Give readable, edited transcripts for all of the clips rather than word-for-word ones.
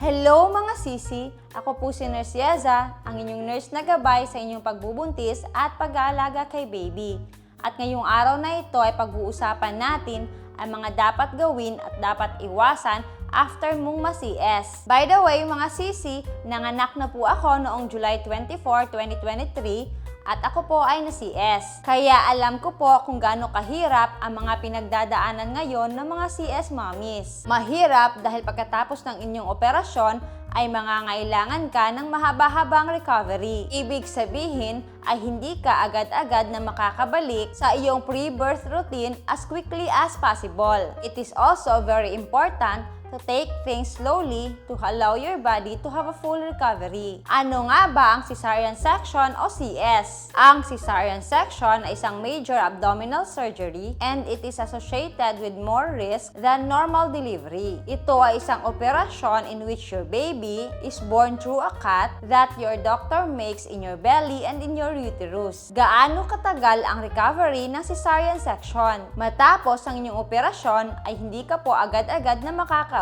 Hello mga sisi! Ako po si Nurse Yeza, ang inyong nurse na gabay sa inyong pagbubuntis at pag-aalaga kay baby. At ngayong araw na ito ay pag-uusapan natin ang mga dapat gawin at dapat iwasan after mong ma-CS. By the way mga sisi, nanganak na po ako noong July 24, 2023 at ako po ay na-CS. Kaya alam ko po kung gaano kahirap ang mga pinagdadaanan ngayon ng mga CS mommies. Mahirap dahil pagkatapos ng inyong operasyon ay mangangailangan ka ng mahaba-habang recovery. Ibig sabihin ay hindi ka agad-agad na makakabalik sa iyong pre-birth routine as quickly as possible. It is also very important to take things slowly to allow your body to have a full recovery. Ano nga ba ang cesarean section o CS? Ang cesarean section ay isang major abdominal surgery and it is associated with more risk than normal delivery. Ito ay isang operasyon in which your baby is born through a cut that your doctor makes in your belly and in your uterus. Gaano katagal ang recovery ng cesarean section? Matapos ang inyong operasyon ay hindi ka po agad-agad na makakauwi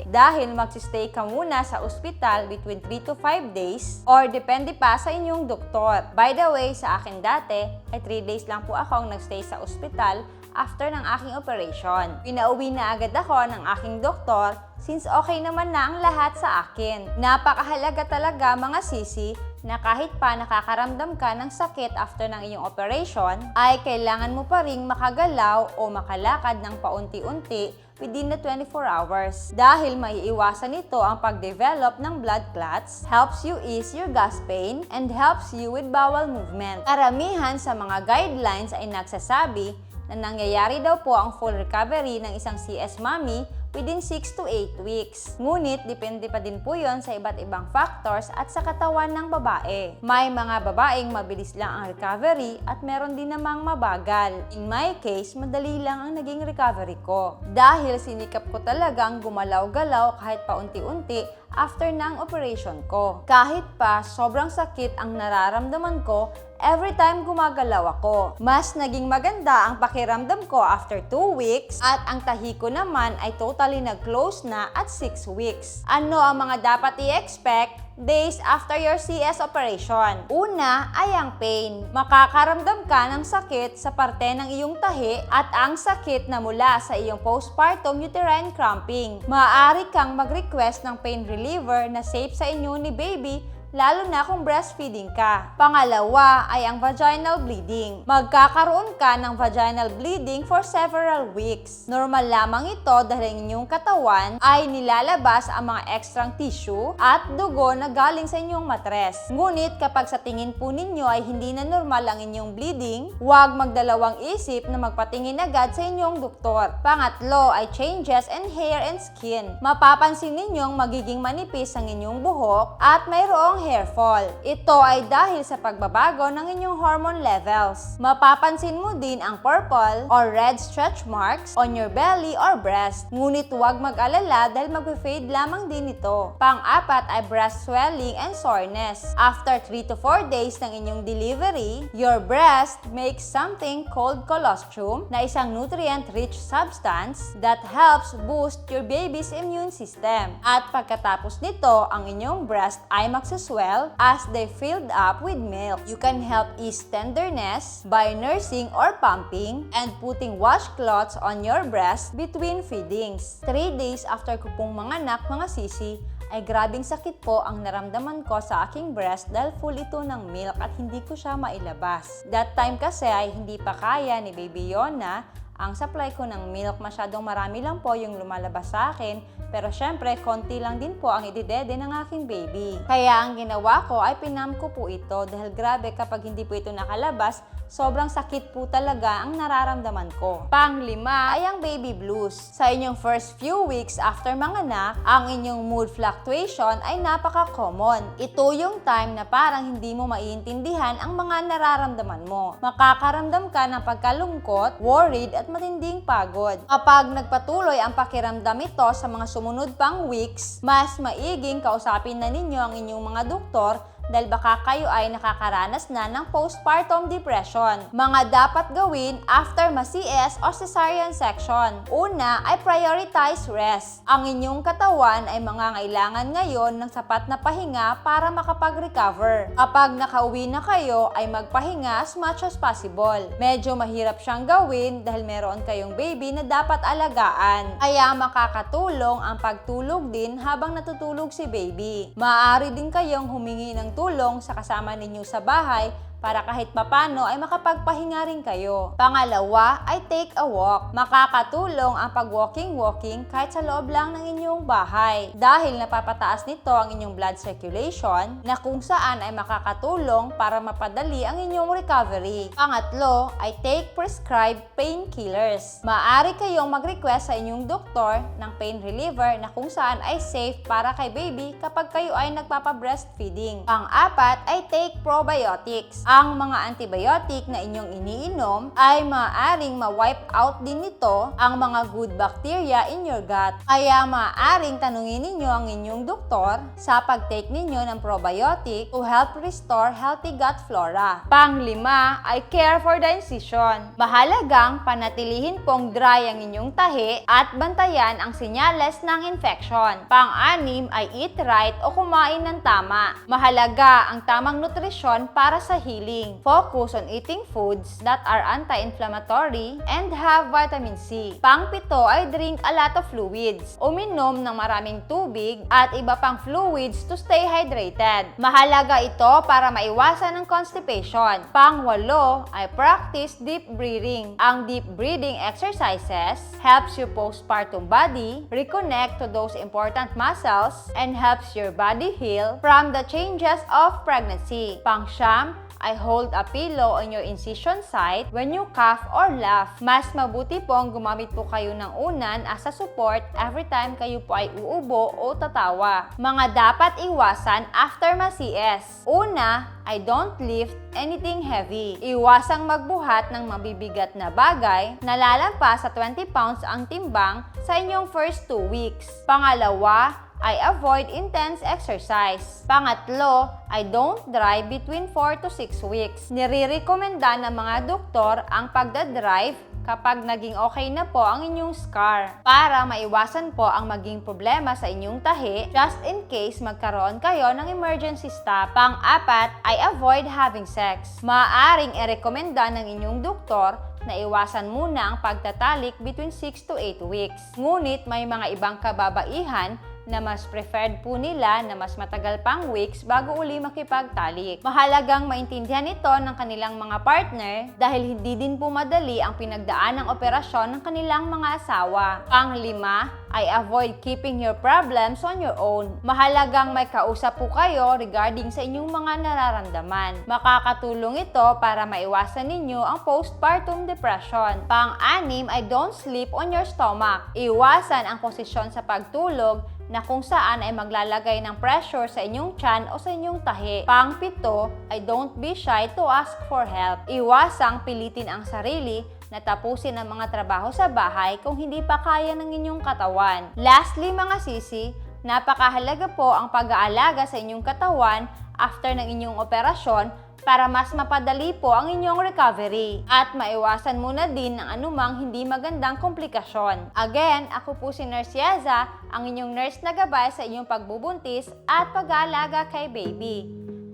dahil magsistay ka muna sa ospital between 3 to 5 days or depende pa sa inyong doktor. By the way, sa akin dati ay 3 days lang po akong nagstay sa ospital after ng aking operation. Pinauwi na agad ako ng aking doktor since okay naman na ang lahat sa akin. Napakahalaga talaga mga sisi na kahit pa nakakaramdam ka ng sakit after ng iyong operation, ay kailangan mo pa ring makagalaw o makalakad ng paunti-unti within the 24 hours. Dahil maiiwasan nito ang pag-develop ng blood clots, helps you ease your gas pain, and helps you with bowel movement. Karamihan sa mga guidelines ay nagsasabi na nangyayari daw po ang full recovery ng isang CS mommy within 6 to 8 weeks. Ngunit, depende pa din po yon sa iba't ibang factors at sa katawan ng babae. May mga babaeng mabilis lang ang recovery at meron din namang mabagal. In my case, madali lang ang naging recovery ko. Dahil sinikap ko talagang gumalaw-galaw kahit paunti-unti after ng operation ko. Kahit pa sobrang sakit ang nararamdaman ko every time gumagalaw ako. Mas naging maganda ang pakiramdam ko after 2 weeks at ang tahi ko naman ay totally nag-close na at 6 weeks. Ano ang mga dapat i-expect days after your CS operation? Una ay ang pain. Makakaramdam ka ng sakit sa parte ng iyong tahi at ang sakit na mula sa iyong postpartum uterine cramping. Maaari kang mag-request ng pain reliever na safe sa inyo ni baby, lalo na kung breastfeeding ka. Pangalawa ay ang vaginal bleeding. Magkakaroon ka ng vaginal bleeding for several weeks. Normal lamang ito dahil ang inyong katawan ay nilalabas ang mga extrang tissue at dugo na galing sa inyong matres. Ngunit kapag sa tingin po ninyo ay hindi na normal ang inyong bleeding, huwag magdalawang isip na magpatingin agad sa inyong doktor. Pangatlo ay changes in hair and skin. Mapapansin ninyong magiging manipis ang inyong buhok at mayroong hair fall. Ito ay dahil sa pagbabago ng inyong hormone levels. Mapapansin mo din ang purple or red stretch marks on your belly or breast. Ngunit huwag mag-alala dahil mag-fade lamang din ito. Pang-apat ay breast swelling and soreness. After 3 to 4 days ng inyong delivery, your breast makes something called colostrum na isang nutrient-rich substance that helps boost your baby's immune system. At pagkatapos nito, ang inyong breast ay magsuswell as they filled up with milk. You can help ease tenderness by nursing or pumping and putting washcloths on your breast between feedings. 3 days after ko pong manganak mga sisi, ay grabing sakit po ang naramdaman ko sa aking breast dahil full ito ng milk at hindi ko siya mailabas. That time kasi ay hindi pa kaya ni Baby Yona ang supply ko ng milk. Masyadong marami lang po yung lumalabas sa akin, pero syempre, konti lang din po ang ididede ng aking baby. Kaya ang ginawa ko ay pinam ko po ito dahil grabe kapag hindi po ito nakalabas, sobrang sakit po talaga ang nararamdaman ko. Panglima ay ang baby blues. Sa inyong first few weeks after manganak, ang inyong mood fluctuation ay napaka-common. Ito yung time na parang hindi mo maiintindihan ang mga nararamdaman mo. Makakaramdam ka ng pagkalungkot, worried at matinding pagod. Kapag nagpatuloy ang pakiramdam ito sa mga sumunod pang weeks, mas maiging kausapin na ninyo ang inyong mga doktor dahil baka kayo ay nakakaranas na ng postpartum depression. Mga dapat gawin after ma-CS o cesarean section. Una ay prioritize rest. Ang inyong katawan ay mangangailangan ngayon ng sapat na pahinga para makapag-recover. Kapag nakauwi na kayo ay magpahinga as much as possible. Medyo mahirap siyang gawin dahil meron kayong baby na dapat alagaan. Kaya makakatulong ang pagtulog din habang natutulog si baby. Maaari din kayong humingi ng tulong sa kasama ninyo sa bahay para kahit papano ay makapagpahinga rin kayo. Pangalawa ay take a walk. Makakatulong ang pag-walking kahit sa loob lang ng inyong bahay dahil napapataas nito ang inyong blood circulation na kung saan ay makakatulong para mapadali ang inyong recovery. Pangatlo ay take prescribed painkillers. Maaari kayong mag-request sa inyong doktor ng pain reliever na kung saan ay safe para kay baby kapag kayo ay nagpapa-breastfeeding. Pang-apat ay take probiotics. Ang mga antibiotic na inyong iniinom ay maaaring ma-wipe out din nito ang mga good bacteria in your gut. Kaya maaaring tanungin ninyo ang inyong doktor sa pag-take ninyo ng probiotic to help restore healthy gut flora. Pang-lima ay care for the incision. Mahalagang panatilihin pong dry ang inyong tahi at bantayan ang senyales ng infection. Pang-anim ay eat right o kumain ng tama. Mahalaga ang tamang nutrisyon para sa healing. Focus on eating foods that are anti-inflammatory and have vitamin C. Pang-pito ay drink a lot of fluids. Uminom ng maraming tubig at iba pang fluids to stay hydrated. Mahalaga ito para maiwasan ang constipation. Pang-walo ay practice deep breathing. Ang deep breathing exercises helps your postpartum body reconnect to those important muscles and helps your body heal from the changes of pregnancy. Pang-siyam I hold a pillow on your incision site when you cough or laugh. Mas mabuti pong gumamit po kayo ng unan as a support every time kayo po ay uubo o tatawa. Mga dapat iwasan after ma-CS. Una, I don't lift anything heavy. Iwasang magbuhat ng mabibigat na bagay na lalampas sa 20 pounds ang timbang sa inyong first 2 weeks. Pangalawa, I avoid intense exercise. Pangatlo, I don't drive between 4 to 6 weeks. Nire-recommenda ng mga doktor ang pagdadrive kapag naging okay na po ang inyong scar para maiwasan po ang maging problema sa inyong tahi just in case magkaroon kayo ng emergency stop. Pang-apat, I avoid having sex. Maaaring i-rekomenda ng inyong doktor na iwasan muna ang pagtatalik between 6 to 8 weeks. Ngunit may mga ibang kababaihan na mas preferred po nila na mas matagal pang weeks bago uli makipagtalik. Mahalagang maintindihan ito ng kanilang mga partner dahil hindi din po madali ang pinagdaan ng operasyon ng kanilang mga asawa. Pang-lima, I avoid keeping your problems on your own. Mahalagang may kausap po kayo regarding sa inyong mga nararamdaman. Makakatulong ito para maiwasan ninyo ang postpartum depression. Pang-anim, I don't sleep on your stomach. Iwasan ang posisyon sa pagtulog na kung saan ay maglalagay ng pressure sa inyong tiyan o sa inyong tahi. Pang-pito, I don't be shy to ask for help. Iwasang pilitin ang sarili na tapusin ang mga trabaho sa bahay kung hindi pa kaya ng inyong katawan. Lastly mga sisi, napakahalaga po ang pag-aalaga sa inyong katawan after ng inyong operasyon para mas mapadali po ang inyong recovery at maiwasan muna din ang anumang hindi magandang komplikasyon. Again, ako po si Nurse Yeza, ang inyong nurse na gabay sa inyong pagbubuntis at pag-aalaga kay baby.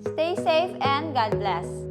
Stay safe and God bless!